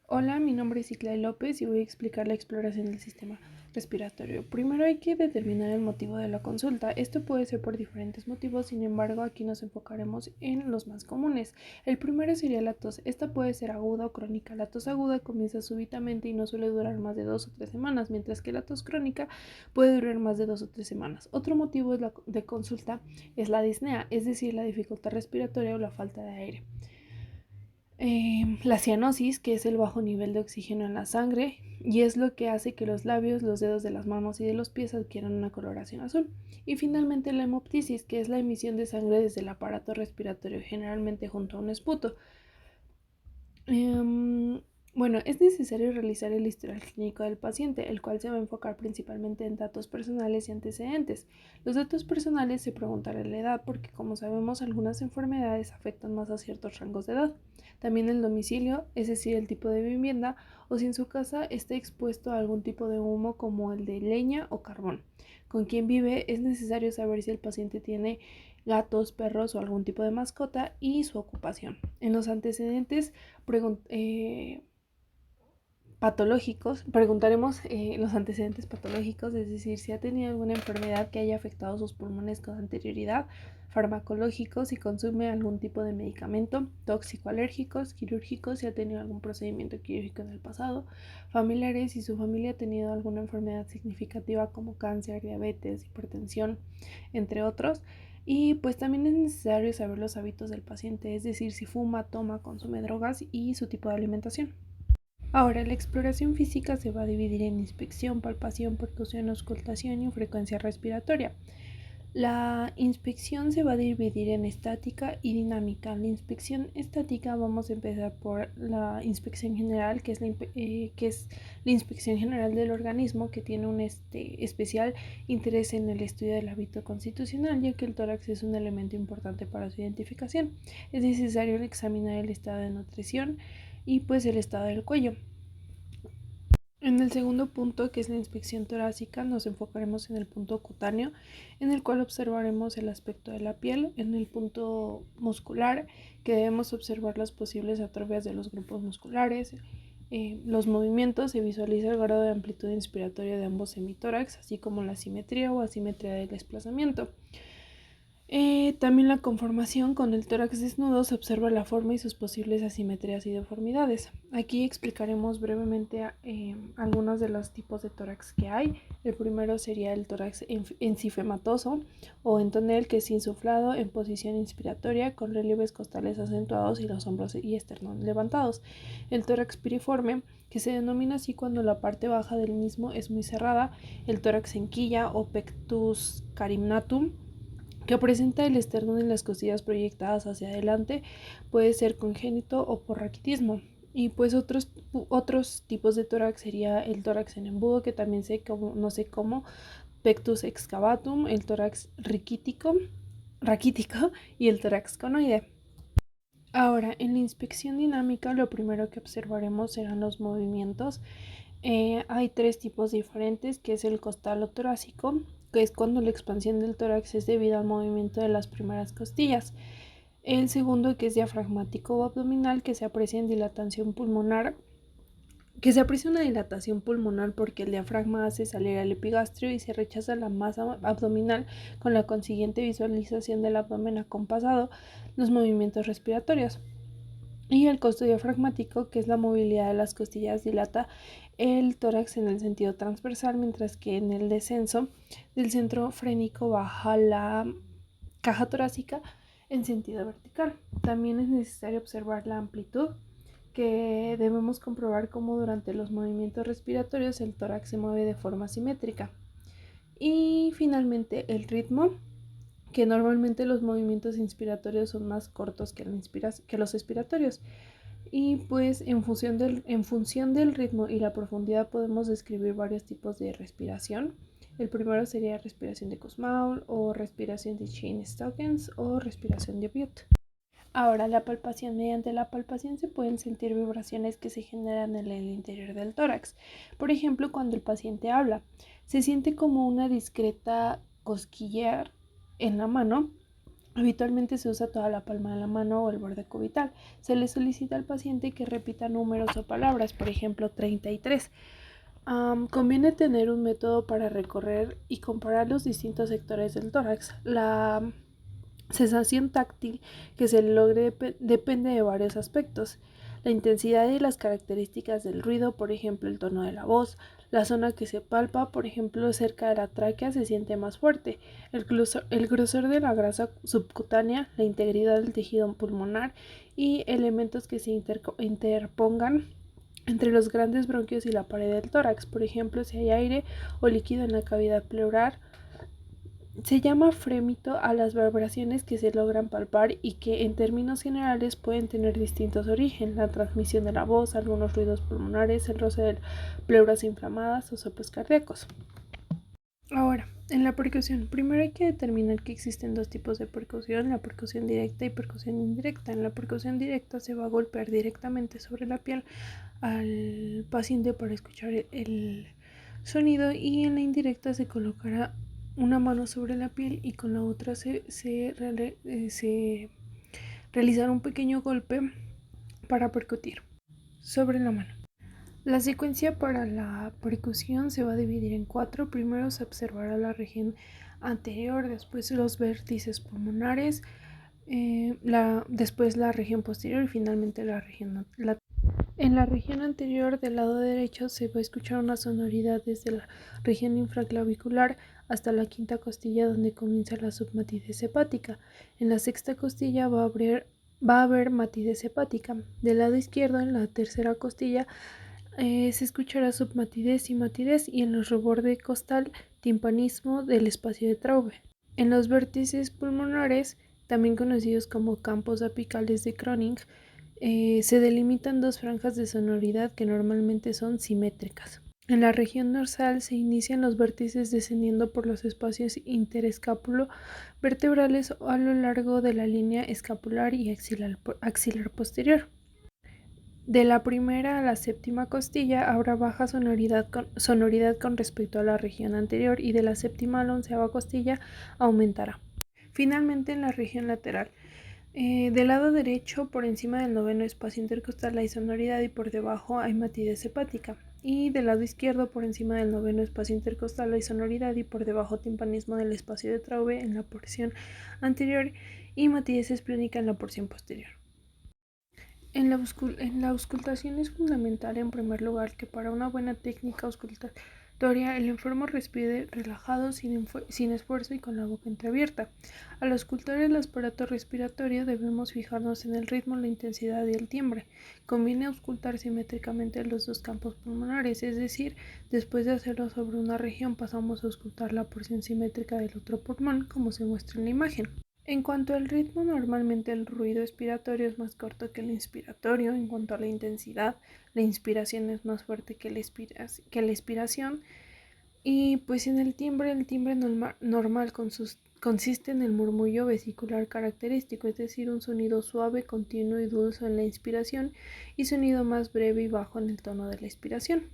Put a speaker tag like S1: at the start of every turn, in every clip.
S1: Hola, mi nombre es Iklay López y voy a explicar la exploración del sistema respiratorio. Primero hay que determinar el motivo de la consulta. Esto puede ser por diferentes motivos, sin embargo aquí nos enfocaremos en los más comunes. El primero sería la tos. Esta puede ser aguda o crónica. La tos aguda comienza súbitamente y no suele durar más de 2 o 3 semanas, mientras que la tos crónica puede durar más de 2 o 3 semanas. Otro motivo de consulta es la disnea, es decir, la dificultad respiratoria o la falta de aire. La cianosis, que es el bajo nivel de oxígeno en la sangre, y es lo que hace que los labios, los dedos de las manos y de los pies adquieran una coloración azul. Y finalmente la hemoptisis, que es la emisión de sangre desde el aparato respiratorio, generalmente junto a un esputo. Bueno, es necesario realizar el historial clínico del paciente, el cual se va a enfocar principalmente en datos personales y antecedentes. Los datos personales se preguntarán la edad porque, como sabemos, algunas enfermedades afectan más a ciertos rangos de edad. También el domicilio, es decir, el tipo de vivienda o si en su casa está expuesto a algún tipo de humo como el de leña o carbón. Con quién vive, es necesario saber si el paciente tiene gatos, perros o algún tipo de mascota y su ocupación. En los antecedentes patológicos, preguntaremos los antecedentes patológicos, es decir, si ha tenido alguna enfermedad que haya afectado sus pulmones con anterioridad, farmacológicos, si consume algún tipo de medicamento, tóxico-alérgicos, quirúrgicos, si ha tenido algún procedimiento quirúrgico en el pasado, familiares, si su familia ha tenido alguna enfermedad significativa como cáncer, diabetes, hipertensión, entre otros. Y pues también es necesario saber los hábitos del paciente, es decir, si fuma, toma, consume drogas y su tipo de alimentación. Ahora, la exploración física se va a dividir en inspección, palpación, percusión, auscultación y frecuencia respiratoria. La inspección se va a dividir en estática y dinámica. La inspección estática vamos a empezar por la inspección general, que es la inspección general del organismo, que tiene un especial interés en el estudio del hábito constitucional, ya que el tórax es un elemento importante para su identificación. Es necesario examinar el estado de nutrición y pues el estado del cuello. En el segundo punto, que es la inspección torácica, nos enfocaremos en el punto cutáneo, en el cual observaremos el aspecto de la piel, en el punto muscular, que debemos observar las posibles atrofias de los grupos musculares, los movimientos, se visualiza el grado de amplitud inspiratoria de ambos semitórax, así como la simetría o asimetría del desplazamiento. También la conformación con el tórax desnudo se observa la forma y sus posibles asimetrías y deformidades. Aquí explicaremos brevemente algunos de los tipos de tórax que hay. El primero sería el tórax encifematoso o en tonel, que es insuflado en posición inspiratoria con relieves costales acentuados y los hombros y esternón levantados. El tórax piriforme, que se denomina así cuando la parte baja del mismo es muy cerrada. El tórax en quilla o pectus carimnatum, que presenta el esternón y las costillas proyectadas hacia adelante, puede ser congénito o por raquitismo. Y pues otros tipos de tórax sería el tórax en embudo, que también se conoce como pectus excavatum, el tórax raquítico y el tórax conoide. Ahora, en la inspección dinámica, lo primero que observaremos serán los movimientos. Hay tres tipos diferentes, que es el costal o torácico, que es cuando la expansión del tórax es debida al movimiento de las primeras costillas. El segundo, que es diafragmático o abdominal, que se aprecia una dilatación pulmonar porque el diafragma hace salir al epigastrio y se rechaza la masa abdominal, con la consiguiente visualización del abdomen acompasado, los movimientos respiratorios. Y el costo diafragmático, que es la movilidad de las costillas, dilata el tórax en el sentido transversal, mientras que en el descenso del centro frénico baja la caja torácica en sentido vertical. También es necesario observar la amplitud, que debemos comprobar cómo durante los movimientos respiratorios el tórax se mueve de forma simétrica. Y finalmente el ritmo, que normalmente los movimientos inspiratorios son más cortos que los expiratorios. Y pues en función del ritmo y la profundidad podemos describir varios tipos de respiración. El primero sería respiración de Kussmaul o respiración de Cheyne-Stokes o respiración de Biot. Ahora, la palpación. Mediante la palpación se pueden sentir vibraciones que se generan en el interior del tórax. Por ejemplo, cuando el paciente habla, se siente como una discreta cosquillear en la mano, Habitualmente se usa toda la palma de la mano o el borde cubital. Se le solicita al paciente que repita números o palabras, por ejemplo 33. Conviene tener un método para recorrer y comparar los distintos sectores del tórax. La sensación táctil que se logre depende de varios aspectos. La intensidad y las características del ruido, por ejemplo el tono de la voz, la zona que se palpa, por ejemplo cerca de la tráquea se siente más fuerte, el grosor de la grasa subcutánea, la integridad del tejido pulmonar y elementos que se interpongan entre los grandes bronquios y la pared del tórax, por ejemplo si hay aire o líquido en la cavidad pleural. Se llama frémito a las vibraciones que se logran palpar y que en términos generales pueden tener distintos orígenes: la transmisión de la voz, algunos ruidos pulmonares, el roce de pleuras inflamadas o soplos cardíacos. Ahora, en la percusión, primero hay que determinar que existen dos tipos de percusión: la percusión directa y percusión indirecta. En la percusión directa se va a golpear directamente sobre la piel al paciente para escuchar el sonido, y en la indirecta se colocará una mano sobre la piel y con la otra se realizará un pequeño golpe para percutir sobre la mano. La secuencia para la percusión se va a dividir en 4. Primero se observará la región anterior, después los vértices pulmonares, después la región posterior y finalmente la región lateral. En la región anterior del lado derecho se va a escuchar una sonoridad desde la región infraclavicular hasta la quinta costilla, donde comienza la submatidez hepática. En la sexta costilla va a haber matidez hepática. Del lado izquierdo, en la tercera costilla, se escuchará submatidez y matidez, y en el reborde costal timpanismo del espacio de Traube. En los vértices pulmonares, también conocidos como campos apicales de Croning, se delimitan dos franjas de sonoridad que normalmente son simétricas. En la región dorsal se inician los vértices descendiendo por los espacios interescápulo vertebrales a lo largo de la línea escapular y axilar posterior. De la primera a la séptima costilla habrá baja sonoridad con respecto a la región anterior, y de la séptima a la onceava costilla aumentará. Finalmente, en la región lateral, del lado derecho, por encima del noveno espacio intercostal hay sonoridad y por debajo hay matidez hepática. Y del lado izquierdo, por encima del noveno espacio intercostal hay sonoridad y por debajo timpanismo del espacio de Traube en la porción anterior y matidez esplénica en la porción posterior. En la auscultación es fundamental, en primer lugar, que para una buena técnica auscultatoria el enfermo respire relajado, sin esfuerzo y con la boca entreabierta. Al auscultar el aparato respiratorio debemos fijarnos en el ritmo, la intensidad y el timbre. Conviene auscultar simétricamente los dos campos pulmonares, es decir, después de hacerlo sobre una región pasamos a auscultar la porción simétrica del otro pulmón, como se muestra en la imagen. En cuanto al ritmo, normalmente el ruido expiratorio es más corto que el inspiratorio. En cuanto a la intensidad, la inspiración es más fuerte que la expiración. Y pues en el timbre normal consiste en el murmullo vesicular característico, es decir, un sonido suave, continuo y dulce en la inspiración y sonido más breve y bajo en el tono de la expiración.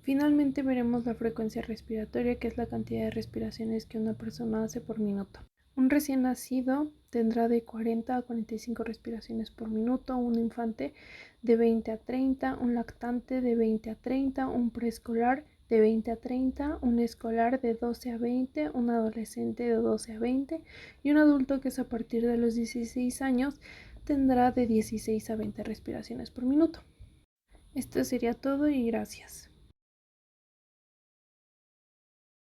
S1: Finalmente veremos la frecuencia respiratoria, que es la cantidad de respiraciones que una persona hace por minuto. Un recién nacido tendrá de 40 a 45 respiraciones por minuto, un infante de 20 a 30, un lactante de 20 a 30, un preescolar de 20 a 30, un escolar de 12 a 20, un adolescente de 12 a 20 y un adulto que es a partir de los 16 años tendrá de 16 a 20 respiraciones por minuto. Esto sería todo y gracias.